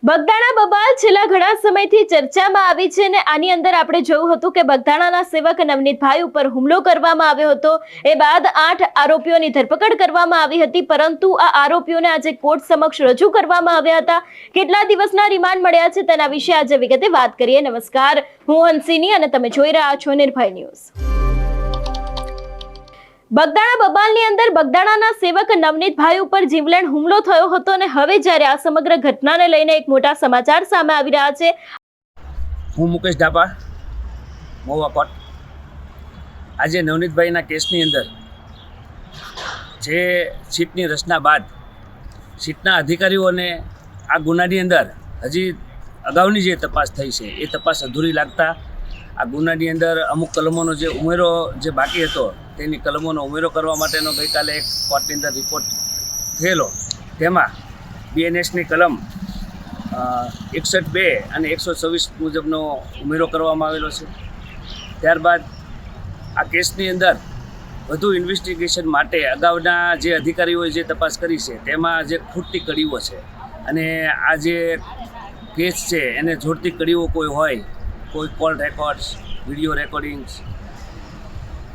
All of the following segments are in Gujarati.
બગદાણા બબાલ છેલ્લા ઘણા સમયથી ચર્ચામાં આવી છે અને આની અંદર આપણે જોયું હતું કે બગદાણાના સેવક નવનીતભાઈ ઉપર હુમલો કરવામાં આવ્યો હતો। એ બાદ 8 આરોપીઓની ધરપકડ કરવામાં આવી હતી, પરંતુ આ આરોપીઓને આજે કોર્ટ સમક્ષ રજૂ કરવામાં આવ્યા હતા। કેટલા દિવસના રિમાન્ડ મળ્યા છે તેના વિશે આજે વિગતે વાત કરીએ। નમસ્કાર, હું હંસિની અને તમે જોઈ રહ્યા છો નિર્ભય ન્યૂઝ। બગદાણા બબાલની અંદર બગદાણાના સેવક નવનીતભાઈ ઉપર જીવલેણ હુમલો થયો હતો અને હવે જ્યારે આ સમગ્ર ઘટનાને લઈને એક મોટા સમાચાર સામે આવી રહ્યા છે। હું મુકેશ ડાપા, મહુવા કોર્ટ। આજે નવનીતભાઈના કેસની અંદર જે સીટની રચના બાદ સીટના અધિકારીઓને આ ગુનાની અંદર હજી અગાઉની જે તપાસ થઈ છે એ તપાસ અધૂરી લાગતા આ ગુનાની અંદર અમુક કલમોનો જે ઉમેરો જે બાકી હતો તેની કલમોનો ઉમેરો કરવા માટેનો ગઈકાલે એક કોર્ટની અંદર રિપોર્ટ થયેલો। તેમાં બીએનએસની કલમ 61(2) અને 126 મુજબનો ઉમેરો કરવામાં આવેલો છે। ત્યારબાદ આ કેસની અંદર વધુ ઇન્વેસ્ટિગેશન માટે અગાઉના જે અધિકારીઓએ જે તપાસ કરી છે તેમાં જે ખૂટતી કડીઓ છે અને આ જે કેસ છે એને જોડતી કડીઓ કોઈ હોય, કોઈ કોલ રેકોર્ડ્સ, વિડીયો રેકોર્ડિંગ્સ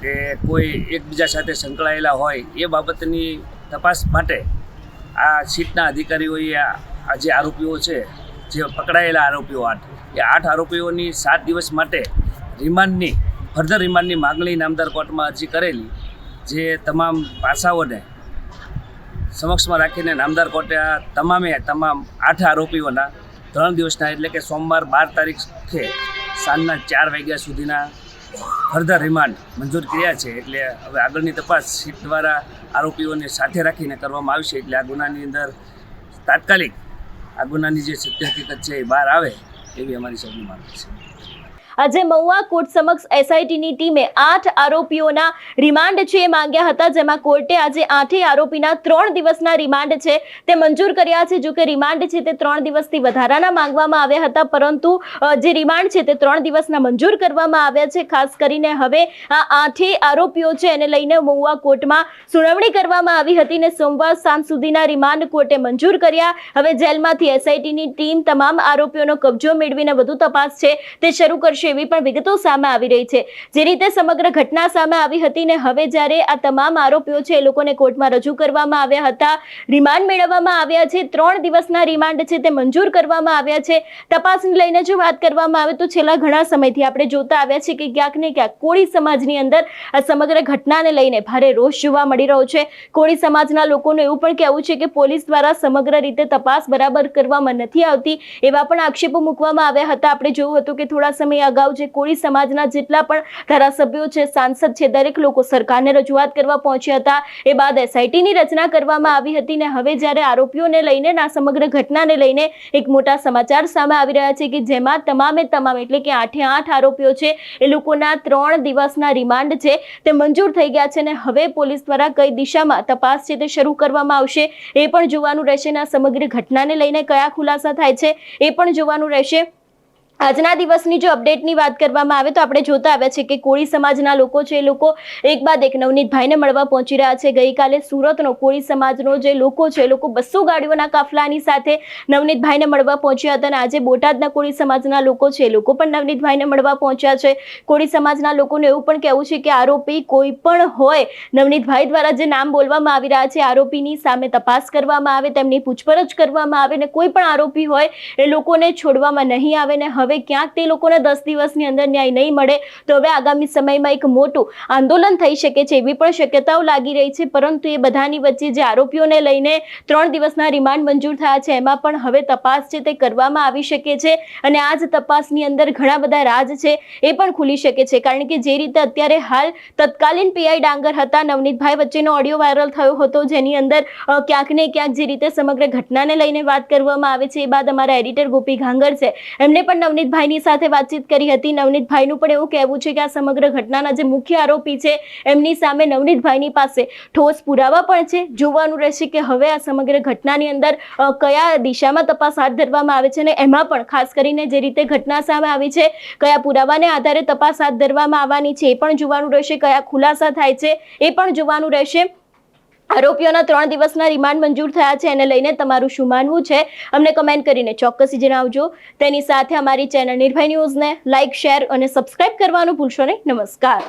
કે કોઈ એકબીજા સાથે સંકળાયેલા હોય એ બાબતની તપાસ માટે આ સીટના અધિકારીઓએ આ જે આરોપીઓ છે, જે પકડાયેલા આરોપીઓ 8 એ 8 આરોપીઓની 7 દિવસ માટે ફર્ધર રિમાન્ડની માગણી નામદાર કોર્ટમાં અરજી કરેલી, જે તમામ પાસાઓને સમક્ષમાં રાખીને નામદાર કોર્ટે આ તમામ 8 આરોપીઓના 3 દિવસના એટલે કે સોમવાર 12 તારીખે સાંજના 4 વાગ્યા સુધીના ફર્ધર રિમાન્ડ મંજૂર કર્યા છે। એટલે હવે આગળની તપાસ સીટ દ્વારા આરોપીઓને સાથે રાખીને કરવામાં આવશે। એટલે આ ગુનાની અંદર તાત્કાલિક આ ગુનાની જે સત્ય હકીકત છે એ બહાર આવે એવી અમારી સૌની માંગ છે। આજે મહુવા કોર્ટ સમક્ષ એસઆઈટીની ટીમે 8 આરોપીઓના રિમાન્ડ છે એ માંગ્યા હતા, જેમાં કોર્ટે આજે 8 આરોપીના 3 દિવસના રિમાન્ડ છે તે મંજૂર કર્યા છે। જો કે રિમાન્ડ છે તે 3 દિવસથી વધારાના માંગવામાં આવ્યા હતા, પરંતુ જે રિમાન્ડ છે તે 3 દિવસના મંજૂર કરવામાં આવ્યા છે। ખાસ કરીને હવે આ 8 આરોપીઓ છે એને લઈને મહુવા કોર્ટમાં સુનાવણી કરવામાં આવી હતી અને સોમવાર સાંજ સુધીના રિમાન્ડ કોર્ટે મંજૂર કર્યા। હવે જેલમાંથી એસઆઈટીની ટીમ તમામ આરોપીઓનો કબજો મેળવીને વધુ તપાસ છે તે શરૂ કરશે એવી પણ વિગતો સામે આવી રહી છે। જે રીતે સમગ્ર ઘટના સામે આવી હતી ને હવે જ્યારે આ તમામ આરોપીઓ છે એ લોકોને કોર્ટમાં રજૂ કરવામાં આવ્યા હતા, રિમાન્ડ મેળવવામાં આવ્યા છે, 3 દિવસના રિમાન્ડ છે તે મંજૂર કરવામાં આવ્યા છે। તપાસને લઈને જો વાત કરવામાં આવે તો છેલ્લા ઘણા સમયથી આપણે જોતા આવ્યા છે કે ક્યાંક ને ક્યાંક કોળી સમાજની અંદર આ સમગ્ર ઘટનાને લઈને ભારે રોષ જોવા મળી રહ્યો છે। કોળી સમાજના લોકોનું એવું પણ કહેવું છે કે પોલીસ દ્વારા સમગ્ર રીતે તપાસ બરાબર કરવામાં નથી આવતી, એવા પણ આક્ષેપો મૂકવામાં આવ્યા હતા। આપણે જોયું હતું કે થોડા સમય અગાઉ જે કોળી સમાજના જેટલા પણ ધારાસભ્યો છે, સાંસદ છે, દરેક લોકો સરકારને રજૂઆત કરવા પહોંચ્યા હતા। એ બાદ એસઆઈટીની રચના કરવામાં આવી હતી ને હવે જ્યારે આરોપીઓને લઈને આ સમગ્ર ઘટનાને લઈને એક મોટા સમાચાર સામે આવી રહ્યા છે કે જેમાં તમામ એટલે કે 8 આરોપીઓ છે એ લોકોના 3 દિવસના રિમાન્ડ છે તે મંજૂર થઈ ગયા છે અને હવે પોલીસ દ્વારા કઈ દિશામાં તપાસ છે તે શરૂ કરવામાં આવશે એ પણ જોવાનું રહેશે અને આ સમગ્ર ઘટનાને લઈને કયા ખુલાસા થાય છે એ પણ જોવાનું રહેશે। આજના દિવસની જો અપડેટની વાત કરવામાં આવે તો આપણે જોતા આવ્યા છે કે કોળી સમાજના લોકો છે એ લોકો એક બાદ એક નવનીતભાઈને મળવા પહોંચી રહ્યા છે। ગઈકાલે સુરતનો કોળી સમાજનો જે લોકો છે એ લોકો 200 ગાડીઓના કાફલાની સાથે નવનીતભાઈને મળવા પહોંચ્યા હતા અને આજે બોટાદના કોળી સમાજના લોકો છે એ લોકો પણ નવનીતભાઈને મળવા પહોંચ્યા છે। કોળી સમાજના લોકોને એવું પણ કહેવું છે કે આરોપી કોઈ પણ હોય, નવનીતભાઈ દ્વારા જે નામ બોલવામાં આવી રહ્યા છે આરોપીની સામે તપાસ કરવામાં આવે, તેમની પૂછપરછ કરવામાં આવે ને કોઈ પણ આરોપી હોય એ લોકોને છોડવામાં નહીં આવે ને હવે ક્યાંક તે લોકોને 10 દિવસની અંદર ન્યાય નહીં મળે તો હવે આગામી સમયમાં એક મોટું આંદોલન થઈ શકે છે એવી પણ શક્યતાઓ લાગી રહી છે। પરંતુ એ બધાની વચ્ચે જે આરોપીઓને લઈને 3 દિવસના રિમાન્ડ મંજૂર થયા છે એમાં પણ હવે તપાસ છે તે કરવામાં આવી શકે છે અને આ જ તપાસની અંદર ઘણા બધા રાજ છે એ પણ ખુલી શકે છે। કારણ કે જે રીતે અત્યારે હાલ તત્કાલીન પીઆઈ ડાંગર હતા, નવનીતભાઈ વચ્ચેનો ઓડિયો વાયરલ થયો હતો જેની અંદર ક્યાંક ને ક્યાંક જે રીતે સમગ્ર ઘટનાને લઈને વાત કરવામાં આવે છે એ બાદ અમારા એડિટર ગોપી ઘાંગર છે એમને પણ નવનીતભાઈની સાથે વાતચીત કરી હતી। નવનીતભાઈનું પણ એવું કહેવું છે કે આ સમગ્ર ઘટનાના જે મુખ્ય આરોપી છે એમની સામે નવનીતભાઈની પાસે ઠોસ પુરાવા પણ છે। જોવાનું રહેશે કે હવે આ સમગ્ર ઘટનાની અંદર કયા દિશામાં તપાસ હાથ ધરવામાં આવે છે અને એમાં પણ ખાસ કરીને જે રીતે ઘટના સામે આવી છે કયા પુરાવાને આધારે તપાસ હાથ ધરવામાં આવવાની છે એ પણ જોવાનું રહેશે, કયા ખુલાસા થાય છે એ પણ જોવાનું રહેશે। આરોપીઓના 3 દિવસના રિમાન્ડ મંજૂર થયા છે, એને લઈને તમારું શું માનવું છે અમને કમેન્ટ કરીને ચોક્કસથી જણાવજો. તેની સાથે અમારી ચેનલ નિર્ભય ન્યૂઝને લાઇક, શેર અને સબસ્ક્રાઇબ કરવાનું ભૂલશો નહીં. નમસ્કાર.